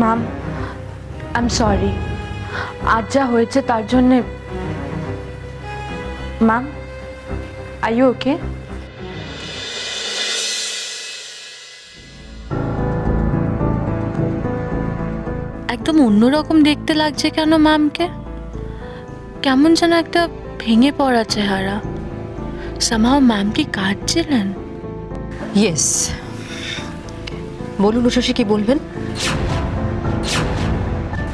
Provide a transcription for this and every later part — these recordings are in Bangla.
Ma'am, I am sorry. আজ যা হয়েছে তার জন্যে। Ma'am, are you okay? একদম অন্যরকম দেখতে লাগছে কেন ম্যামকে? কেমন যেন একটা ভেঙে পড়া চেহারা। সামহাও ম্যাম কি কাঁদছিলেন? ইয়েস, বলুন উষসী, কি বলবেন?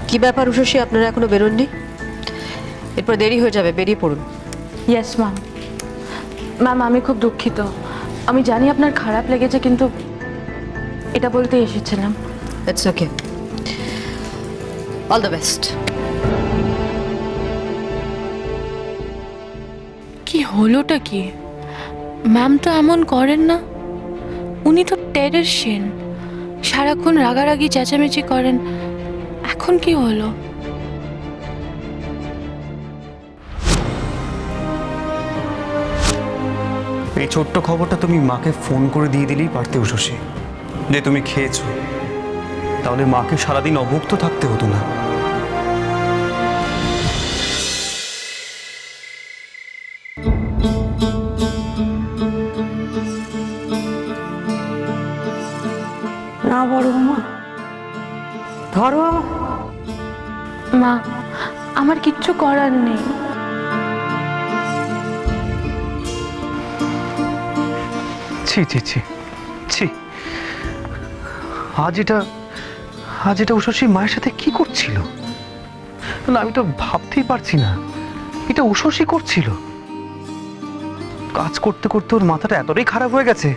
কি ব্যাপার উষসী, আপনারা এখনো বেরোননি? এরপর দেরি হয়ে যাবে, বেরিয়ে পড়ুন। Yes ma'am. ম্যাম, আমি খুব দুঃখিত। আমি জানি আপনার খারাপ লেগেছে, কিন্তু এটা বলতে এসেছিলাম। It's okay, all the best. কি হলোটা কি? ম্যাম তো এমন করেন না। উনি তো টেরের সেন, সারাক্ষণ রাগারাগি চেঁচামেচি করেন। এখন কি হলো? এই ছোট্ট খবরটা তুমি মাকে ফোন করে দিয়ে দিলেই পারতে উষসী, যে তুমি খেয়েছো। তাহলে মাকে সারাদিন অভুক্ত থাকতে হতো না। না বড় বৌমা, ধরো আমার। মা, আমার কিচ্ছু করার নেই। ছি ছি ছি ছি, আজ এটা উষসী মায়ের সাথে কি করছিল? না, আমি তো ভাবতেই পারছি না এটা উষসী করছিল। কাজ করতে করতে ওর মাথাটা এতটাই খারাপ হয়ে গেছে,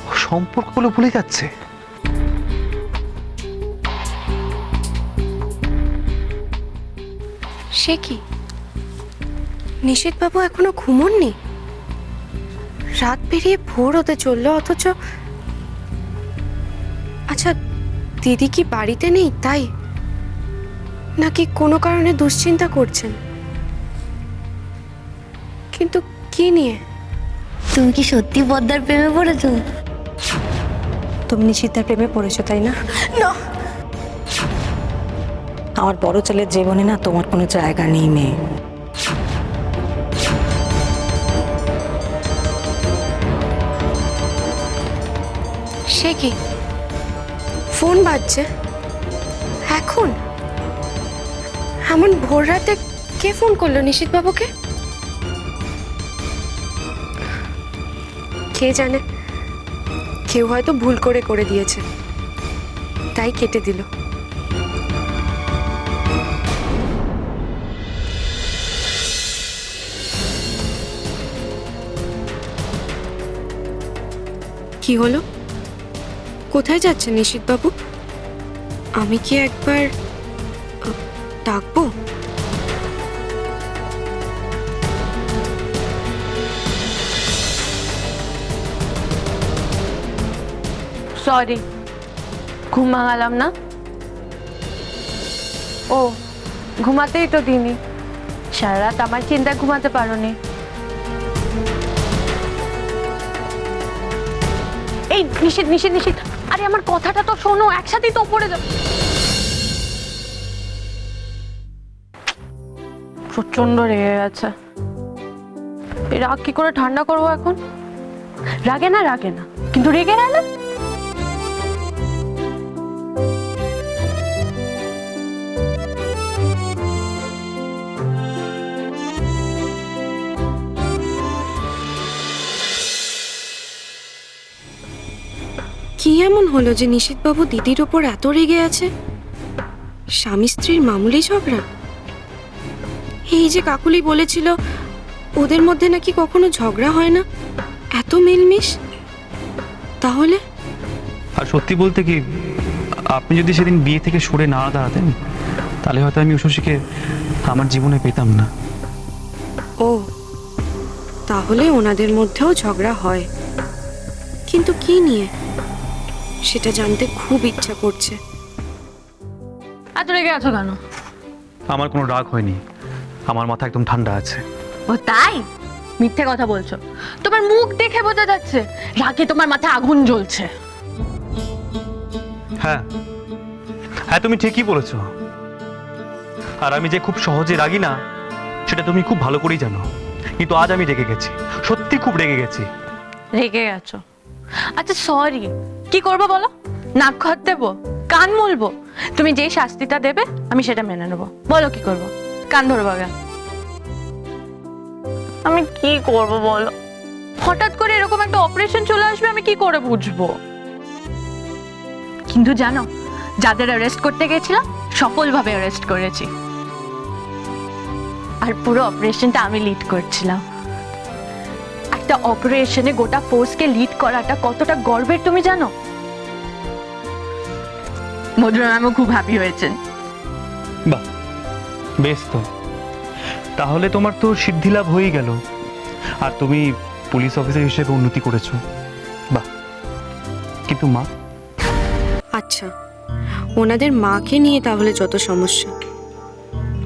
ও সম্পর্কগুলো ভুলে যাচ্ছে। সে কি, নিশীথবাবু এখনো ঘুমোননি? রাত পেরিয়ে ভোর হতে চললো, অথচ আচ্ছা, দিদি কি বাড়িতে নেই তাই, নাকি কোনো কারণে দুশ্চিন্তা করছেন? কিন্তু কি নিয়ে? তুমি কি সত্যি পদ্মার প্রেমে পড়েছো? তুমি নিশিতার প্রেমে পড়েছো তাই না? না, আমার বড় ছেলের জীবনে না তোমার কোনো জায়গা নেই মেয়ে। সে কি, ফোন বাজছে এখন? এমন ভোর রাতে কে ফোন করলো নিশীথবাবুকে? কে জানে, কেউ হয়তো ভুল করে দিয়েছে, তাই কেটে দিল। কি হলো, কোথায় যাচ্ছেন নিশীথবাবু? আমি কি একবার ডাকবো? সরি, ঘুম ভাঙালাম না? ও, ঘুমাতেই তো দিনি। সারা রাত আমার চিন্তায় ঘুমাতে পারোনি। এই নিশীথ নিশীথ নিশীথ, আরে আমার কথাটা তো শোনো, একসাথেই তো পড়ে যাবে। প্রচন্ড রেগে গেছে। এই রাগ কি করে ঠান্ডা করবো এখন? রাগে না, কিন্তু রেগে গেলে কি এমন হলো যে নিশীথবাবু দিদির ওপর এত রেগে আছে? স্বামী স্ত্রীর মামুলি ঝগড়া? এই যে কাকুলি বলেছিল ওদের মধ্যে নাকি কখনো ঝগড়া হয় না, এত মিলমিশ। তাহলে আর সত্যি বলতে কি, আপনি যদি সেদিন বিয়ে থেকে সরে না দাঁড়াতেন, তাহলে হয়তো আমি উষসীকে আমার জীবনে পেতাম না। ও, তাহলে ওনাদের মধ্যেও ঝগড়া হয়, কিন্তু কি নিয়ে সেটা জানতে খুব ইচ্ছা করছে। এত রেগে আছো কেন? আমার কোনো রাগ হয়নি, আমার মাথা একদম ঠান্ডা আছে। ও তাই? মিথ্যে কথা বলছো, তোমার মুখ দেখে বোঝা যাচ্ছে রাগে তোমার মাথায় আগুন জ্বলছে। হ্যাঁ, হ্যাঁ, তুমি ঠিকই বলেছো। আর আমি যে খুব সহজে রাগি না, সেটা তুমি খুব ভালো করেই জানো। কিন্তু আজ আমি রেগে গেছি, সত্যি খুব রেগে গেছি। রেগে গেছো? আচ্ছা সরি, কি করবো বলো? নাক খত দেবো, কান মুলবো? তুমি যেই শাস্তিটা দেবে আমি সেটা মেনে নেবো। বলো কি করবো? কান ধরবো আগে? আমি কি করব বলো? হঠাৎ করে এরকম একটা অপারেশন চলে আসবে, আমি কি করে বুঝবো? কিন্তু জানো, যাদের অ্যারেস্ট করতে গেছিলাম সফলভাবে অ্যারেস্ট করেছি। আর পুরো অপারেশনটা আমি লিড করছিলাম। একটা অপারেশনে গোটা ফোর্সকে লিড করাটা কতটা গর্বের তুমি জানো? মধুরা ম্যামও খুব হ্যাপি হয়েছেন। বাহ, বেশ তো। তাহলে তোমার তো সিদ্ধি লাভ হয়েই গেল, আর তুমি পুলিশ অফিসার হিসেবে উন্নতি করেছো। বাহ। কিন্তু মা? আচ্ছা, ওনাদের মাকে নিয়ে তাহলে যত সমস্যা,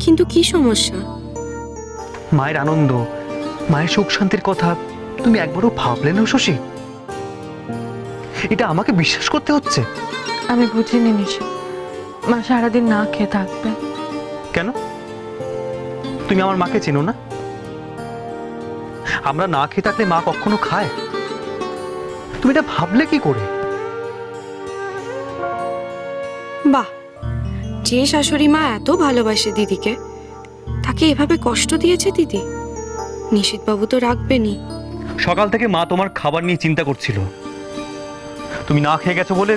কিন্তু কি সমস্যা? মায়ের আনন্দ, মায়ের সুখ শান্তির কথা তুমি একবারও ভাবলে না শশী? এটা আমাকে বিশ্বাস করতে হচ্ছে। আমি বুঝিনি নিশি, মা সারাদিন না খেয়ে থাকবে। কেন? তুমি আমার মাকে চেনো না? আমরা না খেয়ে থাকলে মা কখনো খায়? তুমি এটা ভাবলে কি করে? বাহ, যে শাশুড়ি মা এত ভালোবাসে দিদিকে, তাকে এভাবে কষ্ট দিয়েছে দিদি। নিশীথবাবু তো রাখবেনি। সকাল থেকে মা তোমার খাবার নিয়ে চিন্তা করছিল। তুমি না খেয়ে গেছো বলে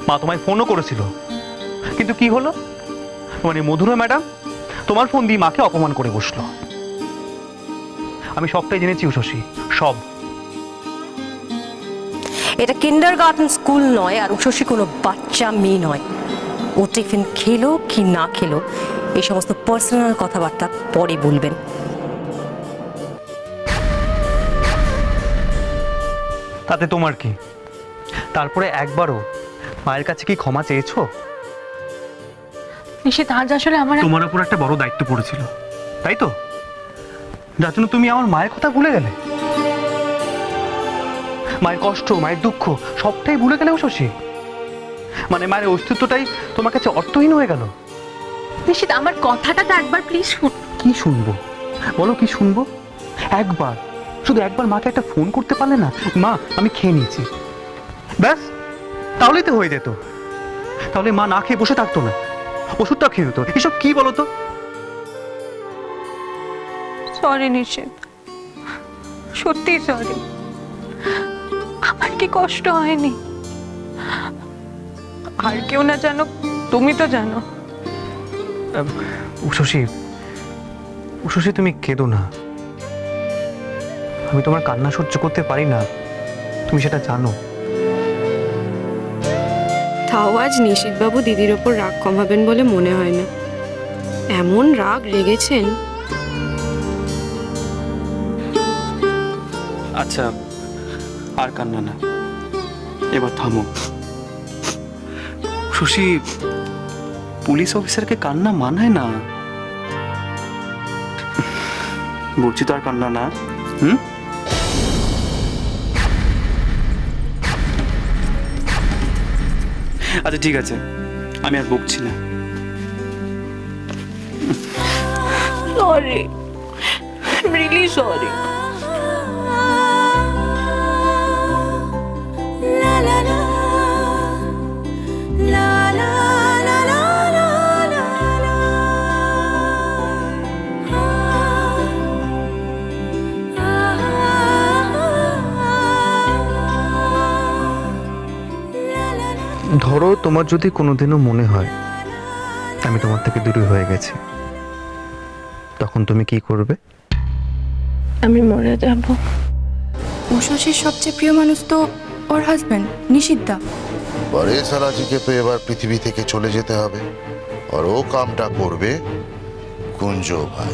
মা তোমায় ফোনও করেছিল। কিন্তু কি হলো? মানে মধুরা ম্যাডাম তোমার ফোন দিয়ে মাকে অপমান করে বসলো। আমি সবটাই জেনেছি শশী, সব। এটা কিন্ডারগার্টেন স্কুল নয়, আর উষসী কোনো বাচ্চা মেয়ে নয়। ও টিফিন খেলো কি না খেলো এই সমস্ত পার্সোনাল কথাবার্তা পরে বলবেন। তাতে তোমার কি? তারপরে একবারও মায়ের কাছে কি ক্ষমা চেয়েছো? নিশিত, আজ আসলে আমার তোমার উপর একটা বড় দায়িত্ব পড়েছিল, তাই তো? যার জন্য তুমি আমার মায়ের কথা ভুলে গেলে, মায়ের কষ্ট, মায়ের দুঃখ সবটাই ভুলে গেলে শশী। মানে মায়ের অস্তিত্বটাই তোমার কাছে অর্থহীন হয়ে গেল। নিশিত, আমার কথাটা তো একবার প্লিজ কি শুনবো বলো, কি শুনবো? একবার, শুধু একবার মাকে একটা ফোন করতে পারলে না, মা আমি খেয়ে নিয়েছি, ব্যাস, তাহলেই তো হয়ে যেত। তাহলে মা না খেয়ে বসে থাকতো না, ওষুধটা খেয়ে নিত। এসব কি বলো তো? সরি নিশিত, সত্যি সরি। আমার কি কষ্ট হয়নি? আর কেউ না জানো, তুমি তো জানো। উষসী, উষসী তুমি কেঁদো না। আমি তোমার কান্না সহ্য করতে পারি না, তুমি সেটা জানো। তাও আজ নিশীথবাবু দিদির ওপর রাগ কমাবেন বলে মনে হয় না। এমন রাগ রেগেছেন। আচ্ছা, আর কান্না না, এবার থামো। শশী, পুলিশ অফিসারকে কান্না মানায় না। বলছি তো আর কান্না না। আচ্ছা ঠিক আছে, আমি আর বকছি না। Sorry, really sorry. ধরো তোমার যদি কোনোদিনও মনে হয় আমি তোমার থেকে দূরে হয়ে গেছি, তখন তুমি কি করবে? আমি মরে যাব। উষসীর সবচেয়ে প্রিয় মানুষ তো ওর হাজবেন্ড নিশিতদা। পরে সালাজিকে তো এবার পৃথিবী থেকে চলে যেতে হবে, আর ও কামটা করবে কুঞ্জ ভাই।